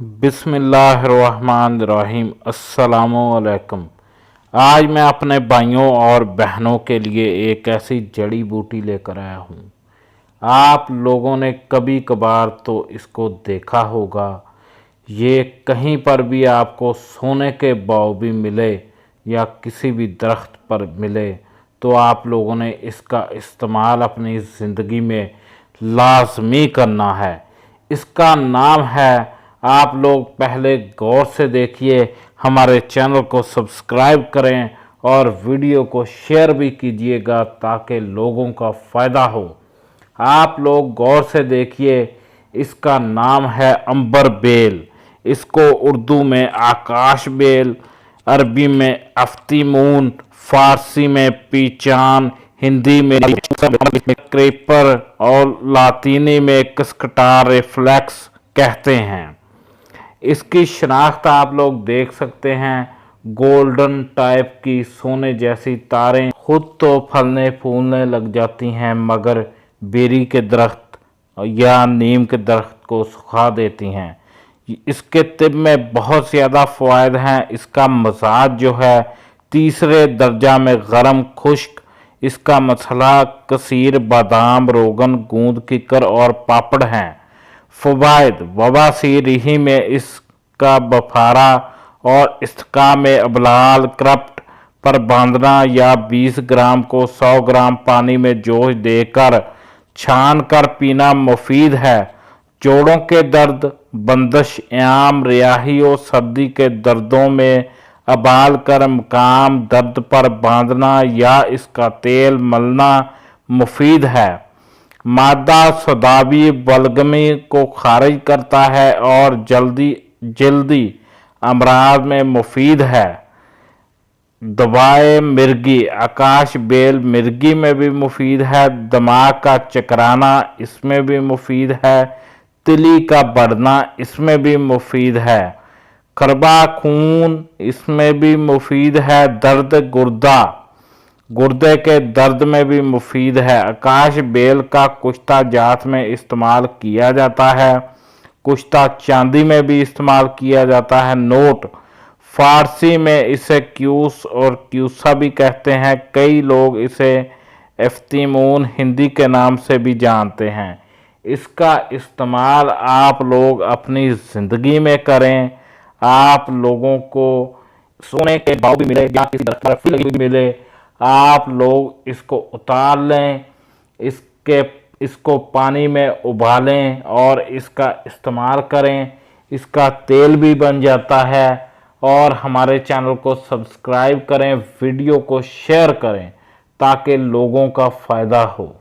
बिस्मिल्लाहिर्रहमानिर्रहीम। अस्सलामुअलैकुम। आज मैं अपने भाइयों और बहनों के लिए एक ऐसी जड़ी बूटी लेकर आया हूँ। आप लोगों ने कभी कभार तो इसको देखा होगा। ये कहीं पर भी आपको सोने के भाव भी मिले या किसी भी दरख्त पर मिले तो आप लोगों ने इसका इस्तेमाल अपनी ज़िंदगी में लाजमी करना है। इसका नाम है, आप लोग पहले गौर से देखिए, हमारे चैनल को सब्सक्राइब करें और वीडियो को शेयर भी कीजिएगा ताकि लोगों का फ़ायदा हो। आप लोग गौर से देखिए, इसका नाम है अंबर बेल। इसको उर्दू में आकाश बेल, अरबी में अफ्तीमून, फारसी में पीचान, हिंदी में क्रेपर और लातीनी में कस्कटार रिफ्लेक्स कहते हैं। इसकी शनाख्त आप लोग देख सकते हैं, गोल्डन टाइप की सोने जैसी तारें खुद तो फलने फूलने लग जाती हैं मगर बेरी के दरख्त या नीम के दरख्त को सुखा देती हैं। इसके तिब में बहुत ज़्यादा फ़वाइद हैं। इसका मजाज जो है तीसरे दर्जा में गरम खुश्क। इसका मसला कसीर, बादाम, रोगन, गूंद, किकर और पापड़ हैं। फ़वाइद: बवासीर ही में इसका बफारा और इस्तिका में अबलाल क्रप्ट पर बांधना या 20 ग्राम को 100 ग्राम पानी में जोश देकर छान कर पीना मुफीद है। जोड़ों के दर्द, बंदिश, आम, रियाही और सर्दी के दर्दों में अबाल कर मकाम दर्द पर बांधना या इसका तेल मलना मुफीद है। मादा सदाबी बलगमी को खारिज करता है और जल्दी अमराज में मुफीद है। दवाए मिर्गी: आकाश बेल मिर्गी में भी मुफीद है। दिमाग का चकराना इसमें भी मुफीद है। तिली का बढ़ना इसमें भी मुफीद है। खरबा खून इसमें भी मुफीद है। दर्द गुर्दे के दर्द में भी मुफीद है। आकाश बेल का कुश्ता जात में इस्तेमाल किया जाता है। कुश्ता चांदी में भी इस्तेमाल किया जाता है। नोट: फारसी में इसे क्यूस और क्यूसा भी कहते हैं। कई लोग इसे अफ्तीमून हिंदी के नाम से भी जानते हैं। इसका इस्तेमाल आप लोग अपनी ज़िंदगी में करें। आप लोगों को सोने के भाव भी मिले या किसी तरह लगी हुई मिले, आप लोग इसको उतार लें, इसको पानी में उबालें और इसका इस्तेमाल करें। इसका तेल भी बन जाता है। और हमारे चैनल को सब्सक्राइब करें, वीडियो को शेयर करें ताकि लोगों का फ़ायदा हो।